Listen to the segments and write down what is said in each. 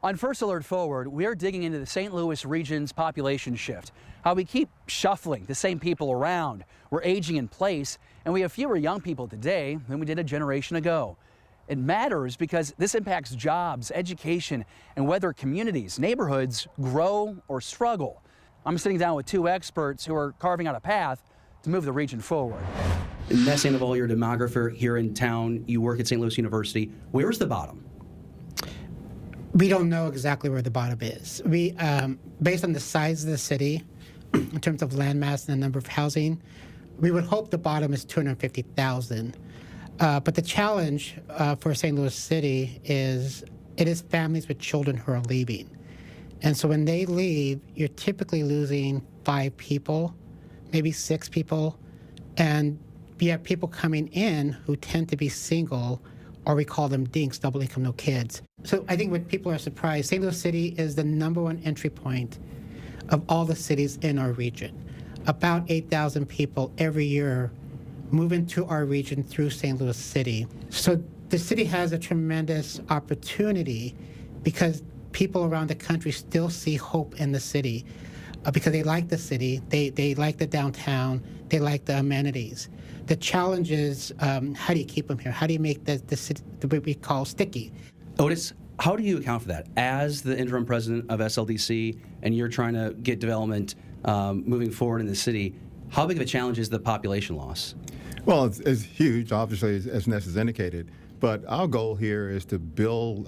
On First Alert Forward, we're digging into the St. Louis region's population shift, how we keep shuffling the same people around. We're aging in place, and we have fewer young people today than we did a generation ago. It matters because this impacts jobs, education, and whether communities, neighborhoods grow or struggle. I'm sitting down with two experts who are carving out a path to move the region forward. Matt Sandoval, you're a demographer here in town. You work at St. Louis University. Where's the bottom? We don't know exactly where the bottom is. We, based on the size of the city, in terms of land mass and the number of housing, we would hope the bottom is 250,000. But the challenge for St. Louis City is it is families with children who are leaving. And so when they leave, you're typically losing 5 people, maybe 6 people, and you have people coming in who tend to be single, or we call them dinks, double income, no kids. So I think when people are surprised, St. Louis City is the #1 entry point of all the cities in our region. About 8,000 people every year move into our region through St. Louis City. So the city has a tremendous opportunity because people around the country still see hope in the city because they like the city, they like the downtown, they like the amenities. The challenge is how do you keep them here? How do you make the city what we call sticky? Otis, how do you account for that? As the interim president of SLDC, and you're trying to get development moving forward in the city, how big of a challenge is the population loss? Well, it's huge, obviously, as Ness has indicated. But our goal here is to build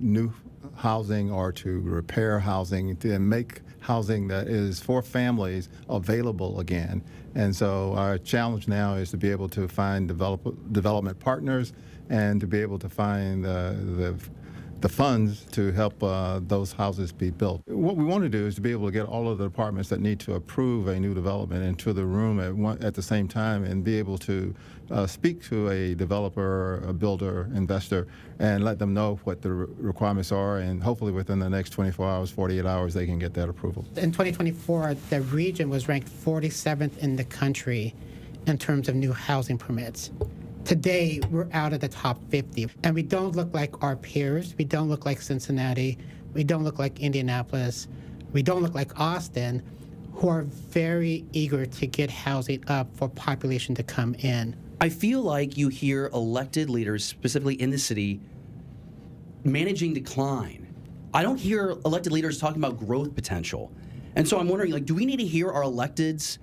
new housing or to repair housing, to make housing that is for families available again. And so our challenge now is to be able to find development partners and to be able to find the funds to help those houses be built. What we want to do is to be able to get all of the departments that need to approve a new development into the room at the same time and be able to speak to a developer, a builder, investor, and let them know what the requirements are, and hopefully within the next 24 hours, 48 hours, they can get that approval. In 2024, the region was ranked 47th in the country in terms of new housing permits. Today, we're out of the top 50, and we don't look like our peers. We don't look like Cincinnati. We don't look like Indianapolis. We don't look like Austin, who are very eager to get housing up for population to come in. I feel like you hear elected leaders, specifically in the city, managing decline. I don't hear elected leaders talking about growth potential. And so I'm wondering, like, do we need to hear our electeds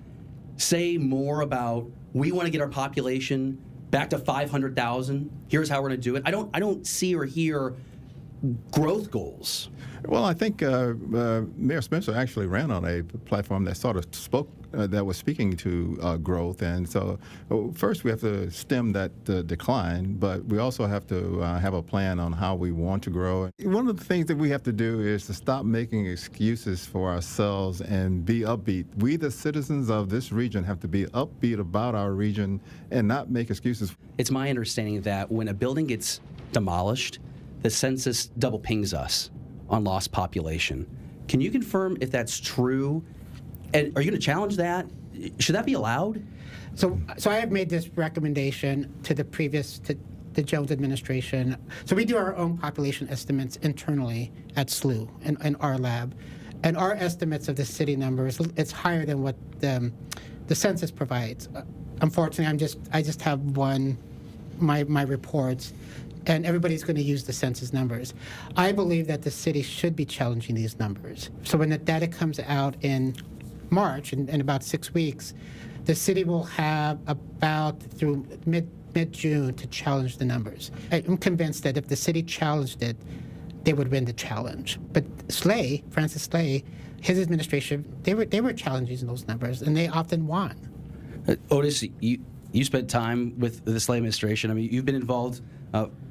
say more about, we want to get our population back to 500,000. Here's how we're going to do it. I don't see or hear growth goals. Well, I think Mayor Spencer actually ran on a platform that sort of spoke, that was speaking to growth. And so first we have to stem that decline, but we also have to have a plan on how we want to grow. One of the things that we have to do is to stop making excuses for ourselves and be upbeat. We, the citizens of this region, have to be upbeat about our region and not make excuses. It's my understanding that when a building gets demolished, the census double pings us on lost population. Can you confirm if that's true? And are you going to challenge that? Should that be allowed? So I have made this recommendation to the Jones administration. So we do our own population estimates internally at SLU in our lab. And our estimates of the city numbers, it's higher than what the census provides. Unfortunately, I just have my reports, and everybody's going to use the census numbers. I believe that the city should be challenging these numbers. So when the data comes out in March, in about 6 weeks, the city will have about through mid-June to challenge the numbers. I'm convinced that if the city challenged it, they would win the challenge. But Francis Slay, his administration, they were challenging those numbers, and they often won. Otis, you spent time with the Slay administration. I mean, you've been involved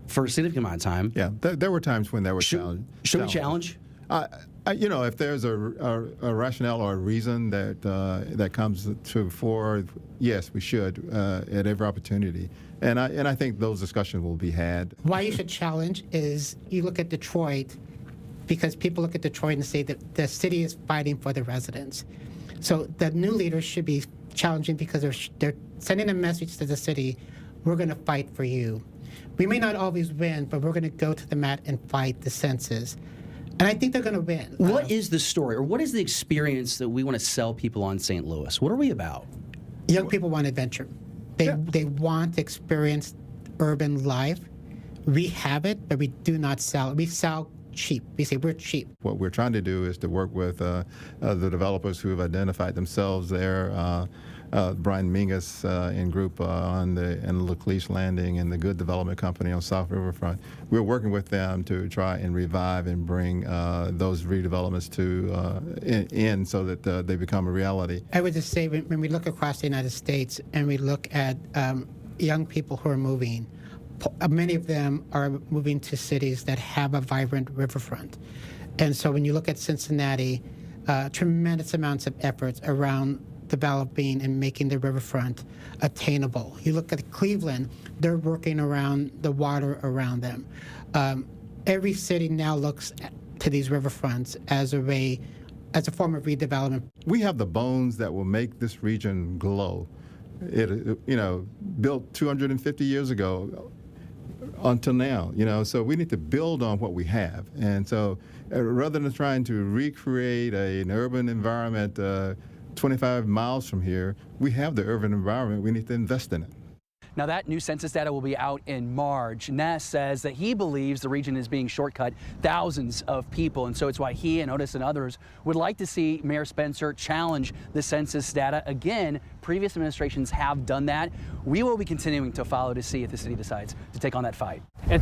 for a significant amount of time. Yeah, there were times when there were challenges. Should we challenge? If there's a rationale or a reason that comes to fore, yes, we should at every opportunity. And I think those discussions will be had. Why you should challenge is you look at Detroit, because people look at Detroit and say that the city is fighting for the residents. So the new leaders should be challenging because they're sending a message to the city, we're going to fight for you. We may not always win, but we're going to go to the mat and fight the census. And I think they're going to win. What is the story, or what is the experience that we want to sell people on St. Louis? What are we about? Young people want adventure. They want to experience urban life. We have it, but we do not sell it. We sell cheap. We say we're cheap. What we're trying to do is to work with the developers who have identified themselves there. Brian Mingus and group on the Laclede Landing and the Good Development Company on South Riverfront. We're working with them to try and revive and bring those redevelopments in so that they become a reality. I would just say when we look across the United States and we look at young people who are moving, many of them are moving to cities that have a vibrant riverfront. And so when you look at Cincinnati, tremendous amounts of efforts around developing and making the riverfront attainable. You look at Cleveland, they're working around the water around them. Every city now looks to these riverfronts as a form of redevelopment. We have the bones that will make this region glow. Built 250 years ago until now, so we need to build on what we have. And so rather than trying to recreate an urban environment 25 miles from here, we have the urban environment. We need to invest in it. Now, that new census data will be out in March. Ness says that he believes the region is being shortcut thousands of people, and so it's why he and Otis and others would like to see Mayor Spencer challenge the census data again. Previous administrations have done that. We will be continuing to follow to see if the city decides to take on that fight. And